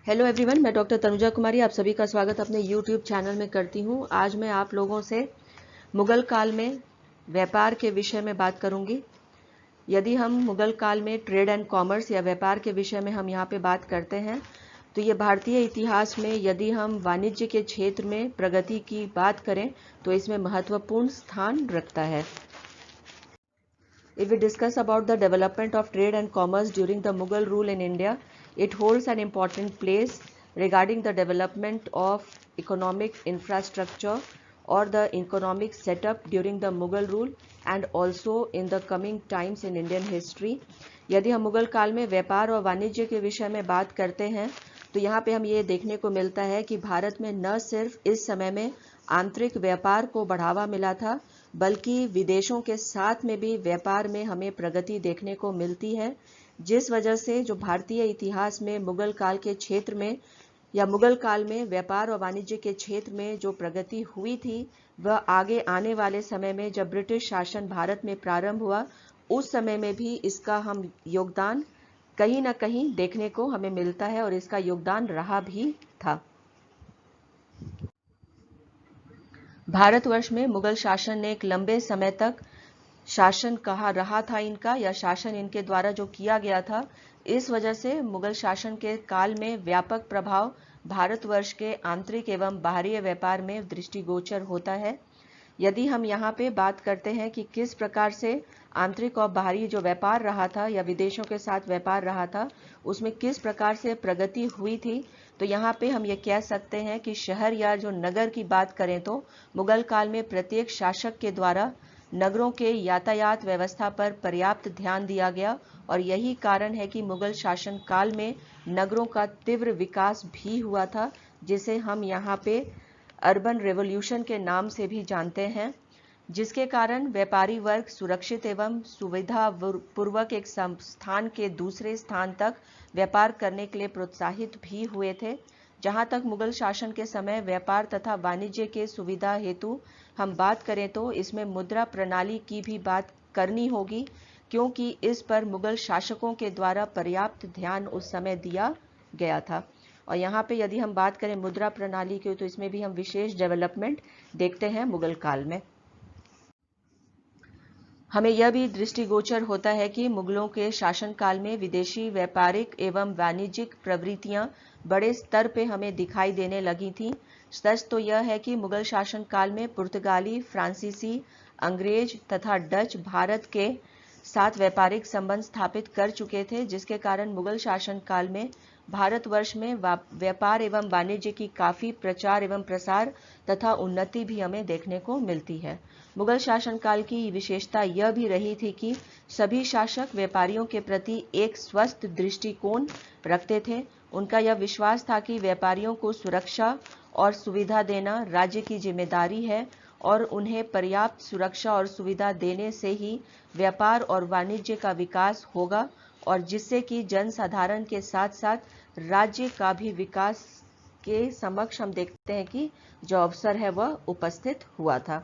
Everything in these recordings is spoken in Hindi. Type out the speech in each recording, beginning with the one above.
हेलो एवरीवन, मैं डॉक्टर तनुजा कुमारी आप सभी का स्वागत अपने यूट्यूब चैनल में करती हूँ। आज मैं आप लोगों से मुगल काल में व्यापार के विषय में बात करूँगी। यदि हम मुगल काल में ट्रेड एंड कॉमर्स या व्यापार के विषय में हम यहाँ पे बात करते हैं तो ये भारतीय इतिहास में यदि हम वाणिज्य के क्षेत्र में प्रगति की बात करें तो इसमें महत्वपूर्ण स्थान रखता है। If we discuss about the development of trade and commerce during the Mughal rule in India, it holds an important place regarding the development of economic infrastructure or the economic setup during the Mughal rule and also in the coming times in Indian history. यदि हम मुगल काल में व्यापार और वाणिज्य के विषय में बात करते हैं तो यहाँ पे हम ये देखने को मिलता है कि भारत में न सिर्फ इस समय में आंतरिक व्यापार को बढ़ावा मिला था बल्कि विदेशों के साथ में भी व्यापार में हमें प्रगति देखने को मिलती है, जिस वजह से जो भारतीय इतिहास में मुगल काल के क्षेत्र में या मुगल काल में व्यापार और वाणिज्य के क्षेत्र में जो प्रगति हुई थी वह आगे आने वाले समय में जब ब्रिटिश शासन भारत में प्रारंभ हुआ उस समय में भी इसका हम योगदान कहीं ना कहीं देखने को हमें मिलता है और इसका योगदान रहा भी था। भारतवर्ष में मुगल शासन ने एक लंबे समय तक शासन कहा रहा था इनका या शासन इनके द्वारा जो किया गया था, इस वजह से मुगल शासन के काल में व्यापक प्रभाव भारतवर्ष के आंतरिक एवं बाहरी व्यापार में दृष्टिगोचर होता है। यदि हम यहाँ पे बात करते हैं कि किस प्रकार से आंतरिक और बाहरी जो व्यापार रहा था या विदेशों के साथ व्यापार रहा था उसमें किस प्रकार से प्रगति हुई थी, तो यहाँ पे हम ये कह सकते हैं कि शहर या जो नगर की बात करें तो मुगल काल में प्रत्येक शासक के द्वारा नगरों के यातायात व्यवस्था पर पर्याप्त ध्यान दिया गया और यही कारण है कि मुगल शासन काल में नगरों का तीव्र विकास भी हुआ था, जिसे हम यहाँ पे अर्बन रेवोल्यूशन के नाम से भी जानते हैं, जिसके कारण व्यापारी वर्ग सुरक्षित एवं सुविधा पूर्वक एक स्थान के दूसरे स्थान तक व्यापार करने के लिए प्रोत्साहित भी हुए थे। जहां तक मुगल शासन के समय व्यापार तथा वाणिज्य के सुविधा हेतु हम बात करें तो इसमें मुद्रा प्रणाली की भी बात करनी होगी, क्योंकि इस पर मुगल शासकों के द्वारा पर्याप्त ध्यान उस समय दिया गया था। और यहाँ पे यदि हम बात करें मुद्रा प्रणाली की तो इसमें भी हम विशेष डेवलपमेंट देखते हैं मुगल काल में। हमें यह भी दृष्टिगोचर होता है कि मुगलों के शासनकाल में विदेशी व्यापारिक एवं वाणिज्यिक प्रवृत्तियां बड़े स्तर पे हमें दिखाई देने लगी थीं। सच तो यह है कि मुगल शासनकाल में पुर्तगाली, फ्रांसीसी, अंग्रेज तथा डच भारत के साथ व्यापारिक संबंध स्थापित कर चुके थे, जिसके कारण मुगल शासनकाल में भारतवर्ष में व्यापार एवं वाणिज्य की काफी प्रचार एवं प्रसार तथा उन्नति भी हमें देखने को मिलती है। मुगल शासनकाल की विशेषता यह भी रही थी कि सभी शासक व्यापारियों के प्रति एक स्वस्थ दृष्टिकोण रखते थे। उनका यह विश्वास था कि व्यापारियों को सुरक्षा और सुविधा देना राज्य की जिम्मेदारी है और उन्हें पर्याप्त सुरक्षा और सुविधा देने से ही व्यापार और वाणिज्य का विकास होगा और जिससे कि जनसाधारण के साथ साथ राज्य का भी विकास के समक्ष हम देखते हैं कि जो अवसर है वह उपस्थित हुआ था।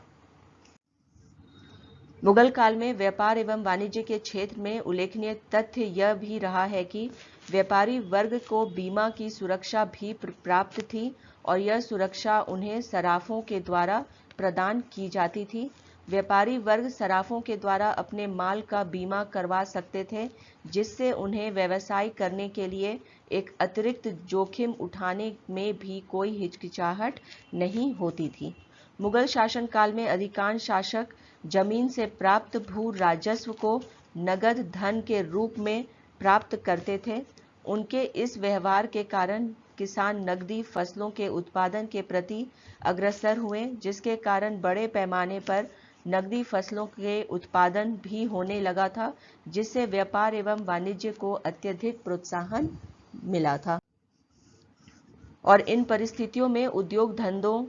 मुगल काल में व्यापार एवं वाणिज्य के क्षेत्र में उल्लेखनीय तथ्य यह भी रहा है कि व्यापारी वर्ग को बीमा की सुरक्षा भी प्राप्त थी और यह सुरक्षा उन्हें सराफों के द्वारा प्रदान की जाती थी। व्यापारी वर्ग सराफों के द्वारा अपने माल का बीमा करवा सकते थे, जिससे उन्हें व्यवसाय करने के लिए एक अतिरिक्त जोखिम उठाने में भी कोई हिचकिचाहट नहीं होती थी। मुगल शासनकाल में अधिकांश शासक जमीन से प्राप्त भू राजस्व को नगद धन के रूप में प्राप्त करते थे। उनके इस व्यवहार के कारण किसान नकदी फसलों के उत्पादन के प्रति अग्रसर हुए, जिसके कारण बड़े पैमाने पर नकदी फसलों के उत्पादन भी होने लगा था, जिससे व्यापार एवं वाणिज्य को अत्यधिक प्रोत्साहन मिला था। और इन परिस्थितियों में उद्योग धंधों,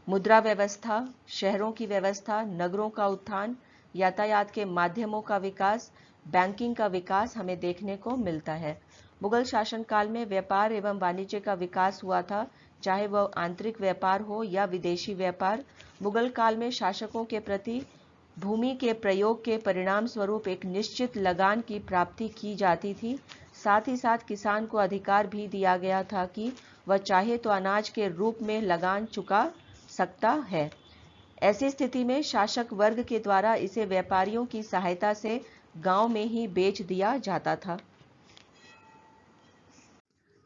मुद्रा व्यवस्था, शहरों की व्यवस्था, नगरों का उत्थान, यातायात के माध्यमों का विकास, बैंकिंग का विकास हमें देखने को मिलता है। मुगल शासनकाल में व्यापार एवं वाणिज्य का विकास हुआ था, चाहे वह आंतरिक व्यापार हो या विदेशी व्यापार। मुगल काल में शासकों के प्रति भूमि के प्रयोग के परिणाम स्वरूप एक निश्चित लगान की प्राप्ति की जाती थी। साथ ही साथ किसान को अधिकार भी दिया गया था कि वह चाहे तो अनाज के रूप में लगान चुका सकता है। ऐसी स्थिति में शासक वर्ग के द्वारा इसे व्यापारियों की सहायता से गांव में ही बेच दिया जाता था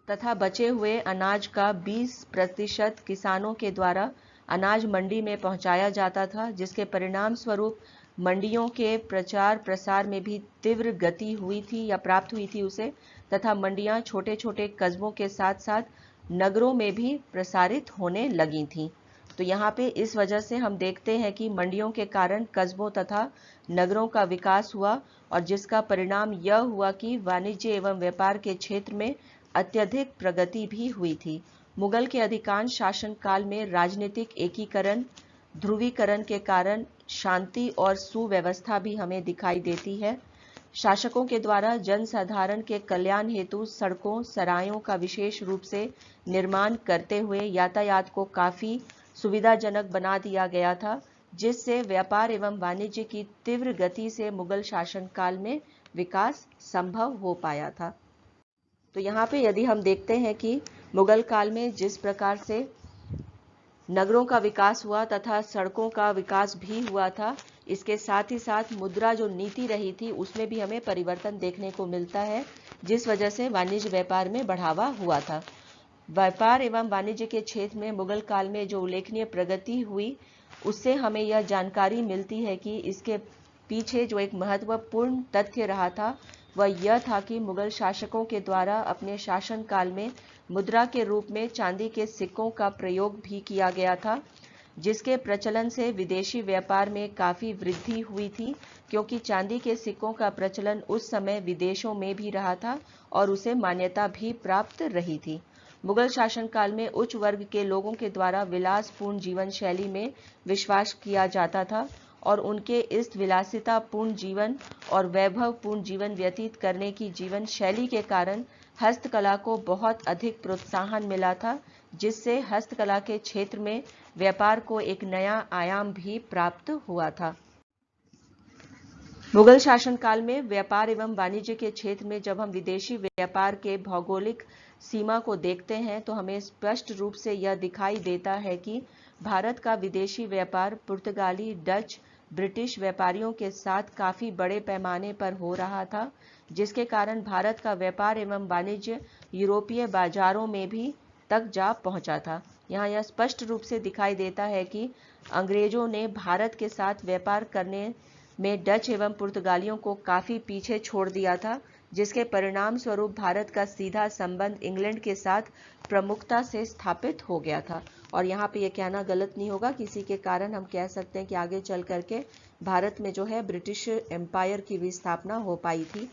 तथा बचे हुए अनाज का 20% किसानों के द्वारा अनाज मंडी में पहुंचाया जाता था, जिसके परिणाम स्वरूप मंडियों के प्रचार प्रसार में भी तीव्र गति हुई थी या प्राप्त हुई थी उसे, तथा मंडियां छोटे छोटे कस्बों के साथ साथ नगरों में भी प्रसारित होने लगी थीं। तो यहाँ पे इस वजह से हम देखते हैं कि मंडियों के कारण कस्बों तथा नगरों का विकास हुआ और जिसका परिणाम यह हुआ कि वाणिज्य एवं व्यापार के क्षेत्र में अत्यधिक प्रगति भी हुई थी। मुगल के अधिकांश शासनकाल में राजनीतिक एकीकरण, ध्रुवीकरण के कारण शांति और सुव्यवस्था भी हमें दिखाई देती है। शासकों के द्वारा जनसाधारण के कल्याण हेतु सड़कों, सरायों का विशेष रूप से निर्माण करते हुए यातायात को काफी सुविधाजनक बना दिया गया था, जिससे व्यापार एवं वाणिज्य की तीव्र गति से मुगल शासनकाल में विकास संभव हो पाया था। तो यहाँ पे यदि हम देखते हैं कि मुगल काल में जिस प्रकार से नगरों का विकास हुआ तथा सड़कों का विकास भी हुआ था, इसके साथ ही साथ मुद्रा जो नीति रही थी उसमें भी हमें परिवर्तन देखने को मिलता है, जिस वजह से वाणिज्य व्यापार में बढ़ावा हुआ था। व्यापार एवं वाणिज्य के क्षेत्र में मुगल काल में जो उल्लेखनीय प्रगति हुई, उससे हमें यह जानकारी मिलती है कि इसके पीछे जो एक महत्वपूर्ण तथ्य रहा था वह यह था कि मुगल शासकों के द्वारा अपने शासनकाल में मुद्रा के रूप में चांदी के सिक्कों का प्रयोग भी किया गया था, जिसके प्रचलन से विदेशी व्यापार में काफी वृद्धि हुई थी, क्योंकि चांदी के सिक्कों का प्रचलन उस समय विदेशों में भी रहा था और उसे मान्यता भी प्राप्त रही थी। मुगल शासनकाल में उच्च वर्ग के लोगों के द्वारा विलासपूर्ण जीवन शैली में विश्वास किया जाता था और उनके इस विलासितापूर्ण जीवन और वैभवपूर्ण जीवन व्यतीत करने की जीवन शैली के कारण हस्तकला को बहुत अधिक प्रोत्साहन मिला था, जिससे हस्तकला के क्षेत्र में व्यापार को एक नया आयाम भी प्राप्त हुआ था। मुगल शासनकाल में व्यापार एवं वाणिज्य के क्षेत्र में जब हम विदेशी व्यापार के भौगोलिक सीमा को देखते हैं तो हमें स्पष्ट रूप से यह दिखाई देता है कि भारत का विदेशी व्यापार पुर्तगाली, डच, ब्रिटिश व्यापारियों के साथ काफी बड़े पैमाने पर हो रहा था, जिसके कारण भारत का व्यापार एवं वाणिज्य यूरोपीय बाजारों में भी तक जा पहुंचा था। यहाँ यह स्पष्ट रूप से दिखाई देता है कि अंग्रेजों ने भारत के साथ व्यापार करने में डच एवं पुर्तगालियों को काफी पीछे छोड़ दिया था, जिसके परिणाम स्वरूप भारत का सीधा संबंध इंग्लैंड के साथ प्रमुखता से स्थापित हो गया था। और यहाँ पे ये कहना गलत नहीं होगा, किसी के कारण हम कह सकते हैं कि आगे चल करके भारत में जो है ब्रिटिश एम्पायर की भी स्थापना हो पाई थी।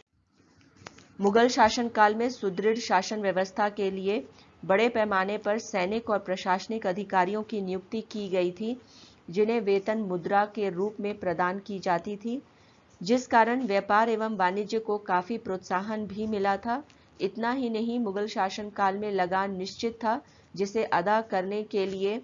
मुगल शासन काल में सुदृढ़ शासन व्यवस्था के लिए बड़े पैमाने पर सैनिक और प्रशासनिक अधिकारियों की नियुक्ति की गई थी, जिन्हें वेतन मुद्रा के रूप में प्रदान की जाती थी, जिस कारण व्यापार एवं वाणिज्य को काफी प्रोत्साहन भी मिला था। इतना ही नहीं, मुगल शासन काल में लगान निश्चित था, जिसे अदा करने के लिए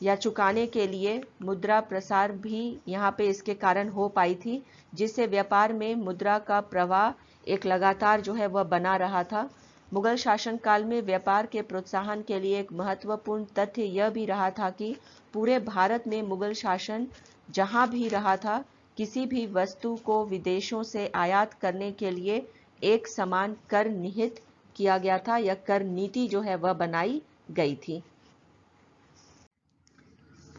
या चुकाने के लिए मुद्रा प्रसार भी यहाँ पे इसके कारण हो पाई थी, जिससे व्यापार में मुद्रा का प्रवाह एक लगातार जो है वह बना रहा था। मुगल शासन काल में व्यापार के प्रोत्साहन के लिए एक महत्वपूर्ण तथ्य यह भी रहा था कि पूरे भारत में मुगल शासन जहां भी रहा था, किसी भी वस्तु को विदेशों से आयात करने के लिए एक समान कर निहित किया गया था या कर नीति जो है वह बनाई गई थी।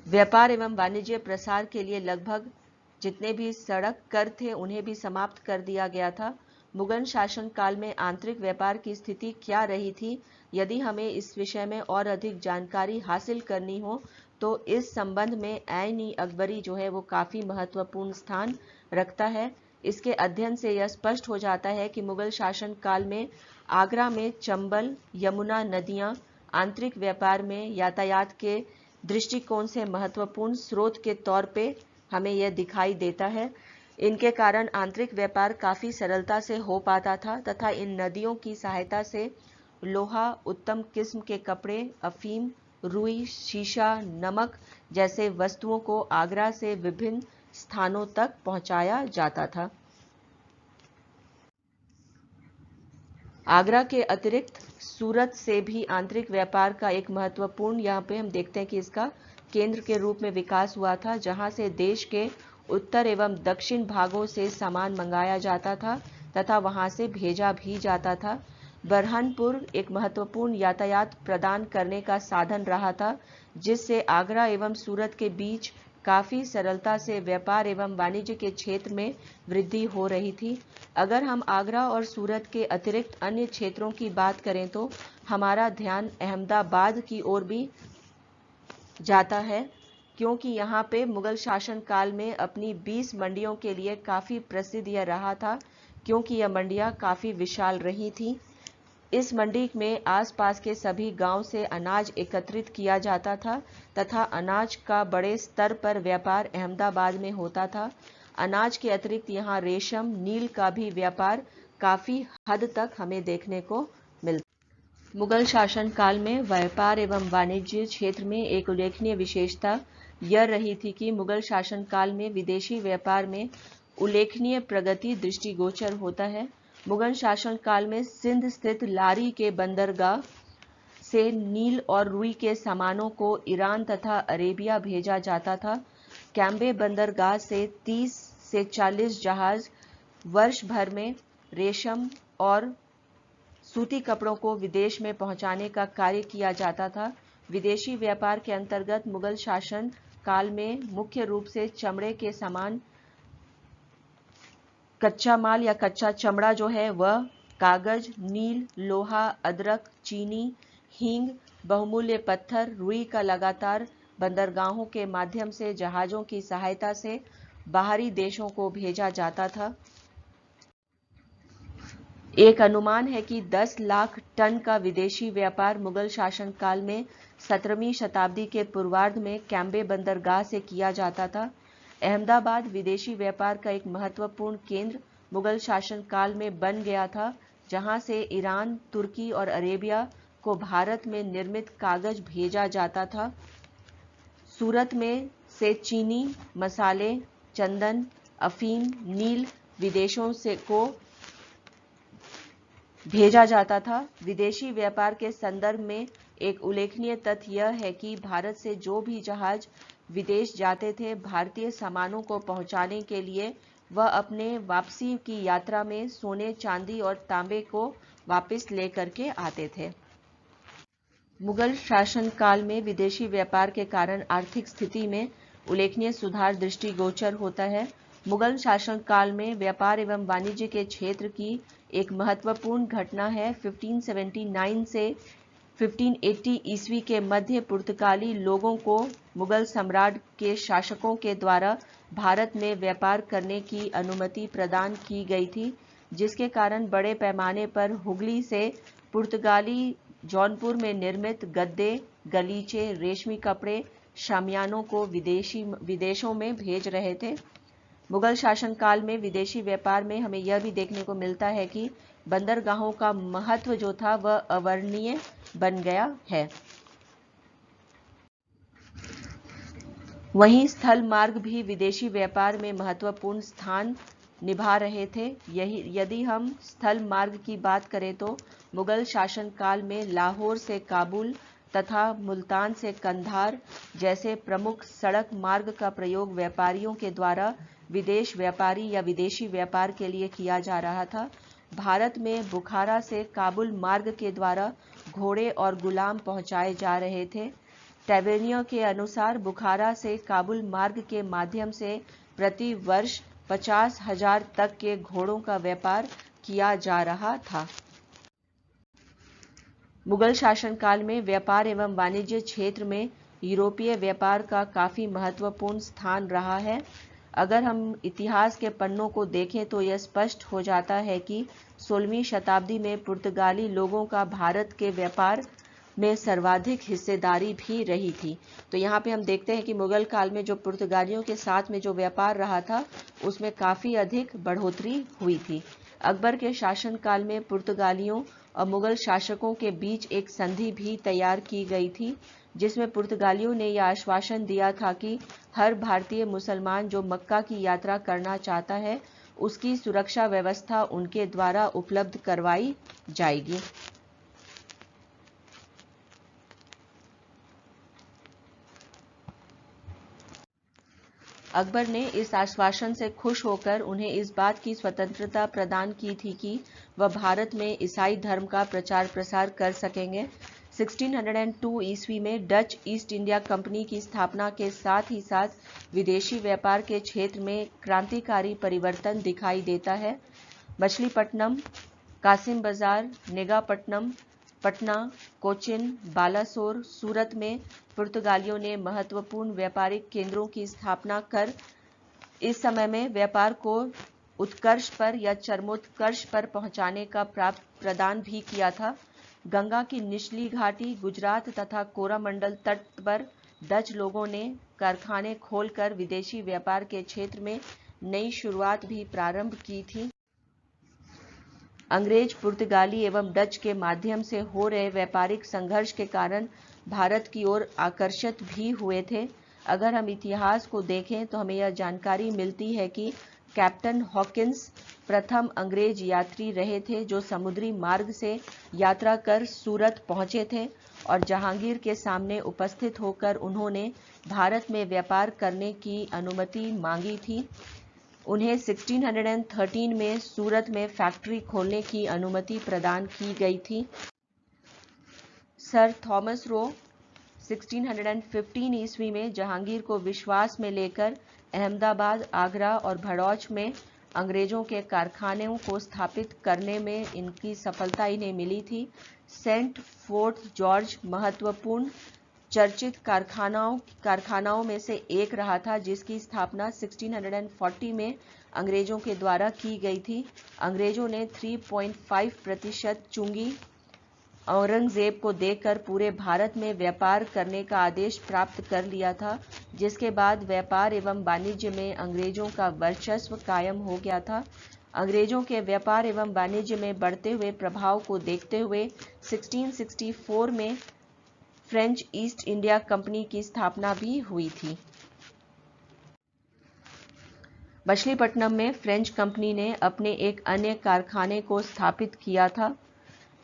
व्यापार एवं वाणिज्य प्रसार के लिए लगभग जितने भी सड़क कर थे उन्हें भी समाप्त कर दिया गया था। मुगल शासन काल में आंतरिक व्यापार की स्थिति क्या रही थी, यदि हमें इस विषय में और अधिक जानकारी हासिल करनी हो तो इस संबंध में ऐन-ई-अकबरी जो है वो काफी महत्वपूर्ण स्थान रखता है। इसके अध्ययन से यह स्पष्ट हो जाता है कि मुगल शासन काल में आगरा में चंबल, यमुना नदियां आंतरिक व्यापार में यातायात के दृष्टिकोण से महत्वपूर्ण स्रोत के तौर पे हमें यह दिखाई देता है। इनके कारण आंतरिक व्यापार काफी सरलता से हो पाता था तथा इन नदियों की सहायता से लोहा, उत्तम किस्म के कपड़े, अफीम, रुई, शीशा, नमक जैसे वस्तुओं को आगरा से विभिन्न स्थानों तक पहुंचाया जाता था। आगरा के अतिरिक्त सूरत से भी आंतरिक व्यापार का एक महत्वपूर्ण, यहाँ पे हम देखते हैं कि इसका केंद्र के रूप में विकास हुआ था, जहाँ से देश के उत्तर एवं दक्षिण भागों से सामान मंगाया जाता था तथा वहाँ से भेजा भी जाता था। बरहनपुर एक महत्वपूर्ण यातायात प्रदान करने का साधन रहा था, जिससे आगरा एवं सूरत के बीच काफ़ी सरलता से व्यापार एवं वाणिज्य के क्षेत्र में वृद्धि हो रही थी। अगर हम आगरा और सूरत के अतिरिक्त अन्य क्षेत्रों की बात करें तो हमारा ध्यान अहमदाबाद की ओर भी जाता है, क्योंकि यहाँ पे मुगल शासन काल में अपनी 20 मंडियों के लिए काफ़ी प्रसिद्ध यह रहा था, क्योंकि यह मंडियाँ काफ़ी विशाल रही थी। इस मंडी में आसपास के सभी गांव से अनाज एकत्रित किया जाता था तथा अनाज का बड़े स्तर पर व्यापार अहमदाबाद में होता था। अनाज के अतिरिक्त यहाँ रेशम, नील का भी व्यापार काफ़ी हद तक हमें देखने को मिलता। मुगल शासन काल में व्यापार एवं वाणिज्य क्षेत्र में एक उल्लेखनीय विशेषता यह रही थी कि मुगल शासन काल में विदेशी व्यापार में उल्लेखनीय प्रगति दृष्टिगोचर होता है। मुगल शासन काल में सिंध स्थित लारी के बंदरगाह से नील और रुई के सामानों को ईरान तथा अरेबिया भेजा जाता था। कैम्बे बंदरगाह से 30 से 40 जहाज वर्ष भर में रेशम और सूती कपड़ों को विदेश में पहुंचाने का कार्य किया जाता था। विदेशी व्यापार के अंतर्गत मुगल शासन काल में मुख्य रूप से चमड़े के सामान, कच्चा माल या कच्चा चमड़ा जो है वह, कागज, नील, लोहा, अदरक, चीनी, हींग, बहुमूल्य पत्थर, रुई का लगातार बंदरगाहों के माध्यम से जहाजों की सहायता से बाहरी देशों को भेजा जाता था। एक अनुमान है कि 10 लाख टन का विदेशी व्यापार मुगल शासन काल में 17वीं शताब्दी के पूर्वार्ध में कैम्बे बंदरगाह से किया जाता था। अहमदाबाद विदेशी व्यापार का एक महत्वपूर्ण केंद्र मुगल शासन काल में बन गया था, जहां से ईरान, तुर्की और अरेबिया को भारत में निर्मित कागज भेजा जाता था। सूरत में से चीनी, मसाले, चंदन, अफीम, नील विदेशों से को भेजा जाता था। विदेशी व्यापार के संदर्भ में एक उल्लेखनीय तथ्य यह है कि भारत से जो भी जहाज विदेश जाते थे, भारतीय सामानों को पहुंचाने के लिए वह अपने वापसी की यात्रा में सोने, चांदी और तांबे को वापस लेकर के आते थे। मुगल शासन काल में विदेशी व्यापार के कारण आर्थिक स्थिति में उल्लेखनीय सुधार दृष्टिगोचर होता है। मुगल शासन काल में व्यापार एवं वाणिज्य के क्षेत्र की एक महत्वपूर्ण घटना है। 1579 से 1580 ईस्वी के मध्य पुर्तगाली लोगों को मुगल सम्राट के शासकों के द्वारा भारत में व्यापार करने की अनुमति प्रदान की गई थी, जिसके कारण बड़े पैमाने पर हुगली से पुर्तगाली जौनपुर में निर्मित गद्दे, गलीचे, रेशमी कपड़े, शामियानों को विदेशों में भेज रहे थे। मुगल शासन काल में विदेशी व्यापार में हमें यह भी देखने को मिलता है कि बंदरगाहों का महत्व जो था वह अवर्णनीय बन गया है। वहीं स्थल मार्ग भी विदेशी व्यापार में महत्वपूर्ण स्थान निभा रहे थे। यदि हम स्थल मार्ग की बात करें तो मुगल शासन काल में लाहौर से काबुल तथा मुल्तान से कंधार जैसे प्रमुख सड़क मार्ग का प्रयोग व्यापारियों के द्वारा विदेश व्यापारी या विदेशी व्यापार के लिए किया जा रहा था। भारत में बुखारा से काबुल मार्ग के द्वारा घोड़े और गुलाम पहुंचाए जा रहे थे। टैबेनियो के अनुसार बुखारा से काबुल मार्ग के माध्यम से प्रति वर्ष 50,000 तक के घोड़ों का व्यापार किया जा रहा था। मुगल शासन काल में व्यापार एवं वाणिज्य क्षेत्र में यूरोपीय व्यापार का काफ़ी महत्वपूर्ण स्थान रहा है। अगर हम इतिहास के पन्नों को देखें तो यह स्पष्ट हो जाता है कि 16वीं शताब्दी में पुर्तगाली लोगों का भारत के व्यापार में सर्वाधिक हिस्सेदारी भी रही थी। तो यहाँ पे हम देखते हैं कि मुगल काल में जो पुर्तगालियों के साथ में जो व्यापार रहा था उसमें काफ़ी अधिक बढ़ोतरी हुई थी। अकबर के शासनकाल में पुर्तगालियों और मुगल शासकों के बीच एक संधि भी तैयार की गई थी, जिसमें पुर्तगालियों ने यह आश्वासन दिया था कि हर भारतीय मुसलमान जो मक्का की यात्रा करना चाहता है उसकी सुरक्षा व्यवस्था उनके द्वारा उपलब्ध करवाई जाएगी। अकबर ने इस आश्वासन से खुश होकर उन्हें इस बात की स्वतंत्रता प्रदान की थी कि वह भारत में ईसाई धर्म का प्रचार प्रसार कर सकेंगे। 1602 ईस्वी में डच ईस्ट इंडिया कंपनी की स्थापना के साथ ही साथ विदेशी व्यापार के क्षेत्र में क्रांतिकारी परिवर्तन दिखाई देता है। मछलीपट्टनम, कासिम बाजार, नेगापट्टनम, पटना, कोचिन, बालासोर, सूरत में पुर्तगालियों ने महत्वपूर्ण व्यापारिक केंद्रों की स्थापना कर इस समय में व्यापार को उत्कर्ष पर या चरमोत्कर्ष पर पहुंचाने का प्रदान भी किया था। गंगा की निचली घाटी, गुजरात तथा कोरामंडल तट पर डच लोगों ने कारखाने खोलकर विदेशी व्यापार के क्षेत्र में नई शुरुआत भी प्रारंभ की थी। अंग्रेज, पुर्तगाली एवं डच के माध्यम से हो रहे व्यापारिक संघर्ष के कारण भारत की ओर आकर्षित भी हुए थे। अगर हम इतिहास को देखें तो हमें यह जानकारी मिलती है कि कैप्टन हॉकिंस प्रथम अंग्रेज यात्री रहे थे जो समुद्री मार्ग से यात्रा कर सूरत पहुंचे थे और जहांगीर के सामने उपस्थित होकर उन्होंने भारत में व्यापार करने की अनुमति मांगी थी। उन्हें 1613 में सूरत में फैक्ट्री खोलने की अनुमति प्रदान की गई थी। सर थॉमस रो 1615 ईस्वी में जहांगीर को विश्वास में लेकर अहमदाबाद, आगरा और भड़ौच में अंग्रेजों के कारखानों को स्थापित करने में इनकी सफलता इन्हें मिली थी। सेंट फोर्ट जॉर्ज महत्वपूर्ण चर्चित कारखानाओं में से एक रहा था जिसकी स्थापना 1640 में अंग्रेजों के द्वारा की गई थी। अंग्रेजों ने 3.5% चुंगी औरंगजेब को देकर पूरे भारत में व्यापार करने का आदेश प्राप्त कर लिया था, जिसके बाद व्यापार एवं वाणिज्य में अंग्रेजों का वर्चस्व कायम हो गया था। अंग्रेजों के व्यापार एवं वाणिज्य में बढ़ते हुए प्रभाव को देखते हुए 1664 में फ्रेंच ईस्ट इंडिया कंपनी की स्थापना भी हुई थी। मछलीपट्टनम में फ्रेंच कंपनी ने अपने एक अन्य कारखाने को स्थापित किया था।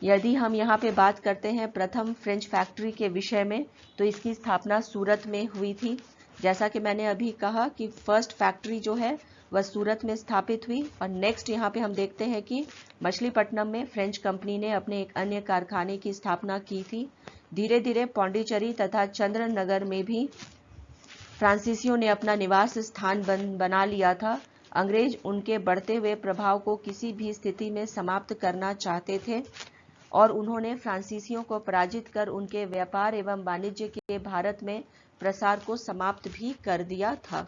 यदि हम यहाँ पे बात करते हैं प्रथम फ्रेंच फैक्ट्री के विषय में, तो इसकी स्थापना सूरत में हुई थी। जैसा कि मैंने अभी कहा कि फर्स्ट फैक्ट्री जो है वह सूरत में स्थापित हुई और नेक्स्ट यहाँ पे हम देखते हैं कि मछलीपट्टनम में फ्रेंच कंपनी ने अपने एक अन्य कारखाने की स्थापना की थी। धीरे धीरे पौंडीचेरी तथा चंद्रनगर में भी फ्रांसीसियों ने अपना निवास स्थान बना लिया था। अंग्रेज उनके बढ़ते हुए प्रभाव को किसी भी स्थिति में समाप्त करना चाहते थे और उन्होंने फ्रांसीसियों को पराजित कर उनके व्यापार एवं वाणिज्य के भारत में प्रसार को समाप्त भी कर दिया था।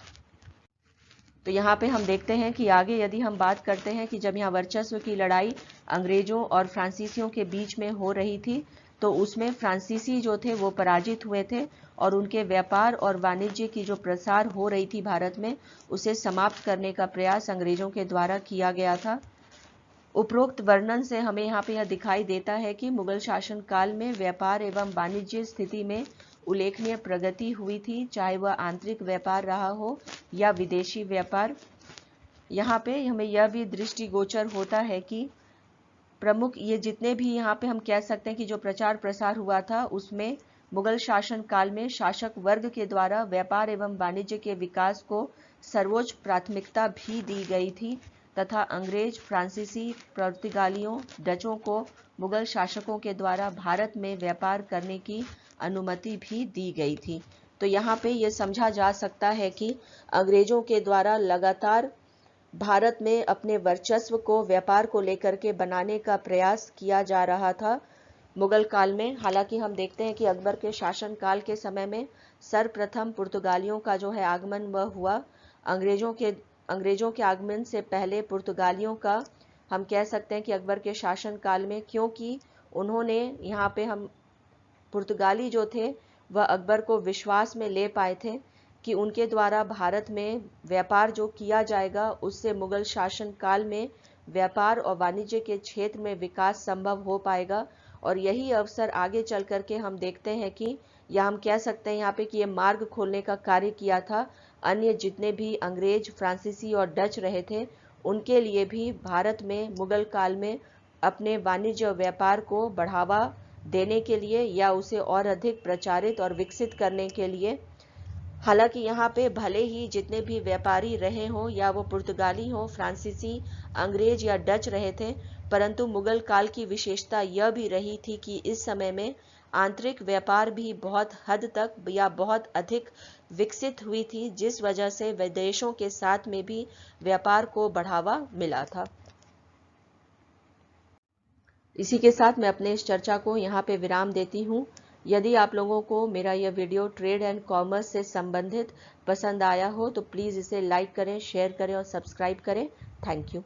तो यहाँ पे हम देखते हैं कि आगे यदि हम बात करते हैं कि जब यहाँ वर्चस्व की लड़ाई अंग्रेजों और फ्रांसीसियों के बीच में हो रही थी तो उसमें फ्रांसीसी जो थे वो पराजित हुए थे और उनके व्यापार और वाणिज्य की जो प्रसार हो रही थी भारत में उसे समाप्त करने का प्रयास अंग्रेजों के द्वारा किया गया था। उपरोक्त वर्णन से हमें यहाँ पे यह दिखाई देता है कि मुगल शासन काल में व्यापार एवं वाणिज्य स्थिति में उल्लेखनीय प्रगति हुई थी, चाहे वह आंतरिक व्यापार रहा हो या विदेशी व्यापार। यहाँ पे हमें यह भी दृष्टिगोचर होता है कि प्रमुख ये जितने भी यहाँ पे हम कह सकते हैं कि जो प्रचार प्रसार हुआ था उसमें मुगल शासन काल में शासक वर्ग के द्वारा व्यापार एवं वाणिज्य के विकास को सर्वोच्च प्राथमिकता भी दी गई थी तथा अंग्रेज, फ्रांसीसी, पुर्तगालियों, डचों को मुगल शासकों के द्वारा भारत में व्यापार करने की अनुमति भी दी गई थी। तो यहाँ पे ये समझा जा सकता है कि अंग्रेजों के द्वारा लगातार भारत में अपने वर्चस्व को व्यापार को लेकर के बनाने का प्रयास किया जा रहा था मुगल काल में। हालांकि हम देखते हैं कि अकबर के शासन काल के समय में सर्वप्रथम पुर्तगालियों का जो है आगमन वह हुआ। अंग्रेजों के आगमन से पहले पुर्तगालियों का हम कह सकते हैं कि अकबर के शासन काल में, क्योंकि उन्होंने यहाँ पे हम पुर्तगाली जो थे वह अकबर को विश्वास में ले पाए थे कि उनके द्वारा भारत में व्यापार जो किया जाएगा उससे मुगल शासन काल में व्यापार और वाणिज्य के क्षेत्र में विकास संभव हो पाएगा। और यही अवसर आगे चल करके हम देखते हैं कि या हम कह सकते हैं यहाँ पे कि ये मार्ग खोलने का कार्य किया था। अन्य जितने भी अंग्रेज, फ्रांसीसी और डच रहे थे उनके लिए भी भारत में मुगल काल में अपने वाणिज्य और व्यापार को बढ़ावा देने के लिए या उसे और अधिक प्रचारित और विकसित करने के लिए, हालांकि यहाँ पे भले ही जितने भी व्यापारी रहे हों या वो पुर्तगाली हों, फ्रांसीसी, अंग्रेज या डच रहे थे, परंतु मुगल काल की विशेषता यह भी रही थी कि इस समय में आंतरिक व्यापार भी बहुत हद तक या बहुत अधिक विकसित हुई थी, जिस वजह से विदेशों के साथ में भी व्यापार को बढ़ावा मिला था। इसी के साथ मैं अपने इस चर्चा को यहाँ पे विराम देती हूँ। यदि आप लोगों को मेरा यह वीडियो ट्रेड एंड कॉमर्स से संबंधित पसंद आया हो तो प्लीज़ इसे लाइक करें, शेयर करें और सब्सक्राइब करें। Thank you.